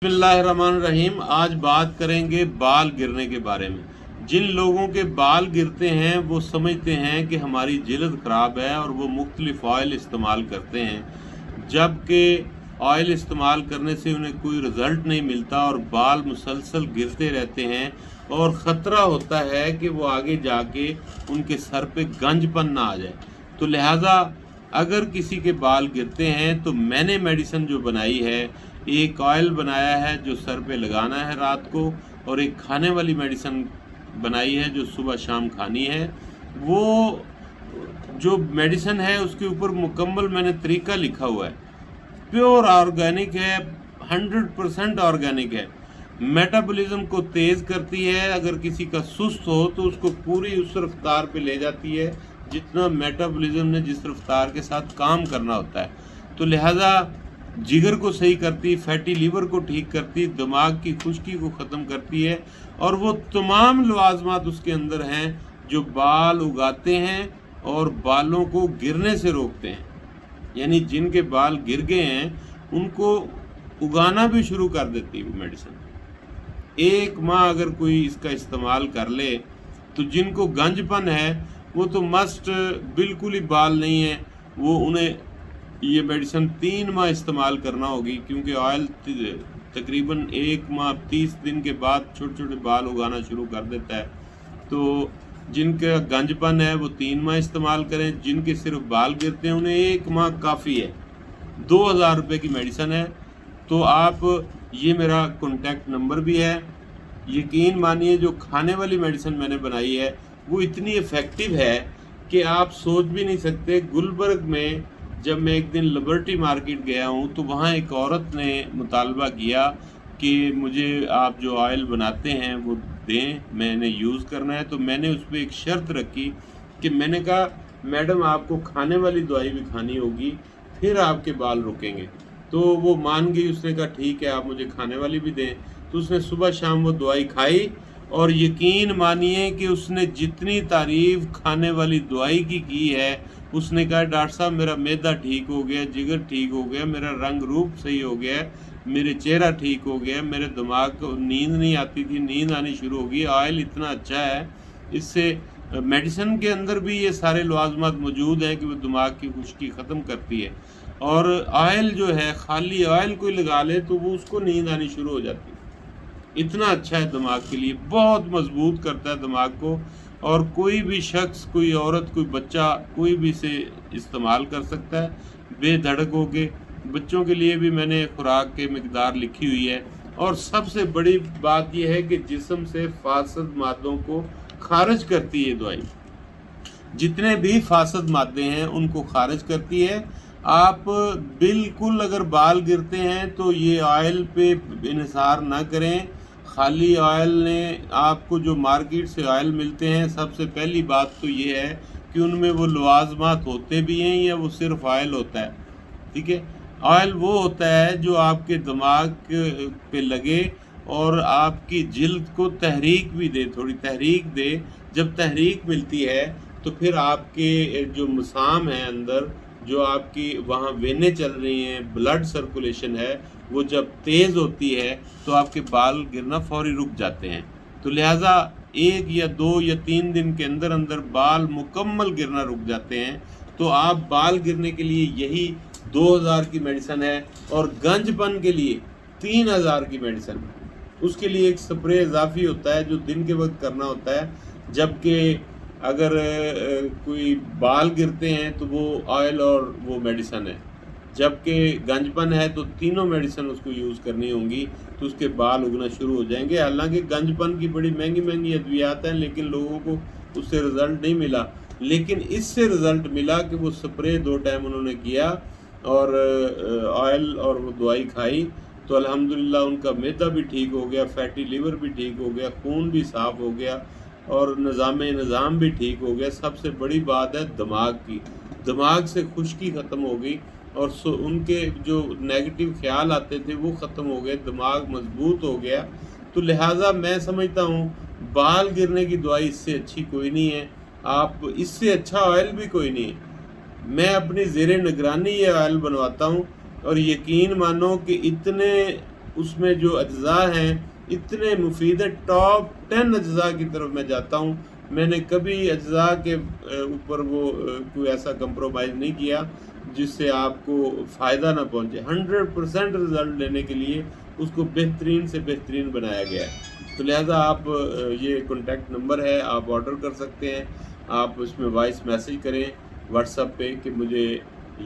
बिस्मिल्लाहिर्रहमानिर्रहीम। आज बात करेंगे बाल गिरने के बारे में। जिन लोगों के बाल गिरते हैं वो समझते हैं कि हमारी जिल्द ख़राब है और वो मुख्तलिफ ऑयल इस्तेमाल करते हैं, जबकि ऑयल इस्तेमाल करने से उन्हें कोई रिज़ल्ट नहीं मिलता और बाल मुसलसल गिरते रहते हैं और ख़तरा होता है कि वो आगे जाके उनके सर पे गंजपन ना आ जाए। तो लिहाजा अगर किसी के बाल गिरते हैं तो मैंने मेडिसिन जो बनाई है, एक ऑयल बनाया है जो सर पे लगाना है रात को, और एक खाने वाली मेडिसिन बनाई है जो सुबह शाम खानी है। वो जो मेडिसिन है उसके ऊपर मुकम्मल मैंने तरीका लिखा हुआ है, प्योर ऑर्गेनिक है, 100% ऑर्गेनिक है। मेटाबॉलिज्म को तेज़ करती है, अगर किसी का सुस्त हो तो उसको पूरी उस रफ्तार पे ले जाती है जितना मेटाबॉलिज्म ने जिस रफ्तार के साथ काम करना होता है। तो लिहाजा जिगर को सही करती, फैटी लीवर को ठीक करती, दिमाग की खुश्की को ख़त्म करती है, और वो तमाम लवाजमात उसके अंदर हैं जो बाल उगाते हैं और बालों को गिरने से रोकते हैं। यानी जिनके बाल गिर गए हैं उनको उगाना भी शुरू कर देती है वो मेडिसिन। एक माह अगर कोई इसका इस्तेमाल कर ले तो जिनको गंजपन है वो तो मस्ट, बिल्कुल ही बाल नहीं है वो, उन्हें ये मेडिसिन 3 माह इस्तेमाल करना होगी, क्योंकि ऑयल तकरीबन 1 माह 30 दिन के बाद छोटे छोटे बाल उगाना शुरू कर देता है। तो जिनका गंजपन है वो 3 माह इस्तेमाल करें, जिनके सिर्फ बाल गिरते हैं उन्हें 1 माह काफ़ी है। 2000 रुपये की मेडिसिन है। तो आप, ये मेरा कॉन्टैक्ट नंबर भी है। यकीन मानिए जो खाने वाली मेडिसिन मैंने बनाई है वो इतनी इफ़ेक्टिव है कि आप सोच भी नहीं सकते। गुलबर्ग में जब मैं एक दिन लिबर्टी मार्केट गया हूँ तो वहाँ एक औरत ने मुतालबा किया कि मुझे आप जो ऑयल बनाते हैं वो दें, मैंने यूज़ करना है। तो मैंने उस पर एक शर्त रखी कि मैंने कहा मैडम आपको खाने वाली दवाई भी खानी होगी, फिर आपके बाल रुकेंगे। तो वो मान गई, उसने कहा ठीक है आप मुझे खाने वाली भी दें। तो उसने सुबह शाम वो दवाई खाई और यकीन मानिए कि उसने जितनी तारीफ़ खाने वाली दवाई की है, उसने कहा डॉक्टर साहब मेरा मैदा ठीक हो गया, जिगर ठीक हो गया, मेरा रंग रूप सही हो गया, मेरे चेहरा ठीक हो गया, मेरे दिमाग को नींद नहीं आती थी, नींद आनी शुरू हो गई। ऑयल इतना अच्छा है, इससे मेडिसिन के अंदर भी ये सारे लवाजमात मौजूद हैं कि वो दिमाग की खुश्की ख़त्म करती है। और ऑयल जो है, खाली ऑयल कोई लगा ले तो वो उसको नींद आनी शुरू हो जाती है। इतना अच्छा है दिमाग के लिए, बहुत मजबूत करता है दिमाग को। और कोई भी शख्स, कोई औरत, कोई बच्चा, कोई भी इसे इस्तेमाल कर सकता है बेधड़क हो के। बच्चों के लिए भी मैंने खुराक के मिकदार लिखी हुई है। और सबसे बड़ी बात यह है कि जिस्म से फासद मादों को खारिज करती है दवाई, जितने भी फासद मादे हैं उनको खारिज करती है। आप बिल्कुल अगर बाल गिरते हैं तो ये ऑयल पे इन्हिसार ना करें। खाली ऑयल ने आपको, जो मार्केट से ऑयल मिलते हैं, सबसे पहली बात तो ये है कि उनमें वो लवाजमात होते भी हैं या वो सिर्फ ऑयल होता है। ठीक है, ऑयल वो होता है जो आपके दिमाग पे लगे और आपकी जिल्द को तहरीक भी दे, थोड़ी तहरीक दे। जब तहरीक मिलती है तो फिर आपके जो मसाम है अंदर, जो आपकी वहाँ वेनें चल रही हैं, ब्लड सर्कुलेशन है, वो जब तेज़ होती है तो आपके बाल गिरना फौरी रुक जाते हैं। तो लिहाजा 1 या 2 या 3 दिन के अंदर अंदर बाल मुकम्मल गिरना रुक जाते हैं। तो आप बाल गिरने के लिए यही 2000 की मेडिसिन है, और गंजपन के लिए 3000 की मेडिसिन है। उसके लिए एक स्प्रे इजाफी होता है जो दिन के वक्त करना होता है, जबकि अगर कोई बाल गिरते हैं तो वो ऑयल और वो मेडिसिन है। जबकि गंजपन है तो तीनों मेडिसिन उसको यूज़ करनी होंगी, तो उसके बाल उगना शुरू हो जाएंगे। हालांकि गंजपन की बड़ी महंगी महंगी अद्वियात हैं, लेकिन लोगों को उससे रिज़ल्ट नहीं मिला। लेकिन इससे रिज़ल्ट मिला कि वो स्प्रे 2 टाइम उन्होंने किया और ऑयल और वो दवाई खाई, तो अल्हम्दुलिल्लाह उनका मैदा भी ठीक हो गया, फैटी लीवर भी ठीक हो गया, खून भी साफ़ हो गया और निज़ाम भी ठीक हो गया। सबसे बड़ी बात है दिमाग की, दिमाग से खुश्की ख़त्म हो गई और उनके जो नेगेटिव ख्याल आते थे वो ख़त्म हो गए, दिमाग मजबूत हो गया। तो लिहाजा मैं समझता हूँ बाल गिरने की दवाई इससे अच्छी कोई नहीं है, आप इससे अच्छा ऑयल भी कोई नहीं है। मैं अपनी ज़ेरे निगरानी ये ऑयल बनवाता हूँ और यकीन मानो कि इतने اس میں جو اجزاء ہیں اتنے مفید ہیں، ٹاپ 10 اجزاء کی طرف میں جاتا ہوں. میں نے کبھی اجزاء کے اوپر وہ کوئی ایسا کمپرومائز نہیں کیا جس سے آپ کو فائدہ نہ پہنچے. 100% رزلٹ لینے کے لیے اس کو بہترین سے بہترین بنایا گیا ہے. تو لہٰذا آپ یہ کانٹیکٹ نمبر ہے، آپ آرڈر کر سکتے ہیں. آپ اس میں وائس میسیج کریں واٹس ایپ پہ کہ مجھے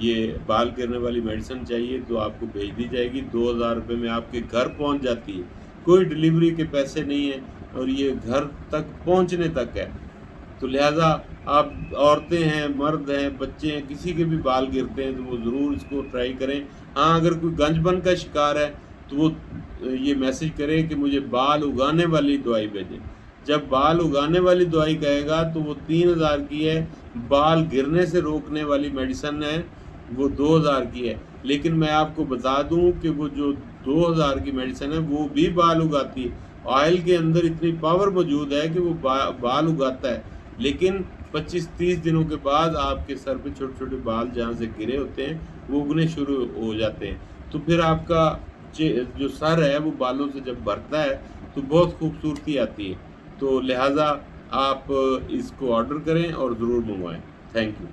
یہ بال گرنے والی میڈیسن چاہیے، تو آپ کو بھیج دی جائے گی. 2000 روپے میں آپ کے گھر پہنچ جاتی ہے، کوئی ڈیلیوری کے پیسے نہیں ہیں، اور یہ گھر تک پہنچنے تک ہے. تو لہٰذا آپ عورتیں ہیں، مرد ہیں، بچے ہیں، کسی کے بھی بال گرتے ہیں تو وہ ضرور اس کو ٹرائی کریں. ہاں اگر کوئی گنج بن کا شکار ہے تو وہ یہ میسیج کریں کہ مجھے بال اگانے والی دوائی بھیجیں. جب بال اگانے والی دوائی کہے گا تو وہ 3000 کی ہے. بال گرنے سے روکنے والی میڈیسن ہے وہ 2000 کی ہے. لیکن میں آپ کو بتا دوں کہ وہ جو 2000 کی میڈیسن ہے وہ بھی بال اگاتی ہے. آئل کے اندر اتنی پاور موجود ہے کہ وہ بال اگاتا ہے، لیکن 25-30 دنوں کے بعد آپ کے سر پہ چھوٹے چھوٹے بال جہاں سے گرے ہوتے ہیں وہ اگنے شروع ہو جاتے ہیں. تو پھر آپ کا جو سر ہے وہ بالوں سے جب بھرتا ہے تو بہت خوبصورتی آتی ہے. تو لہٰذا آپ اس کو آرڈر کریں اور ضرور منگوائیں. Thank you.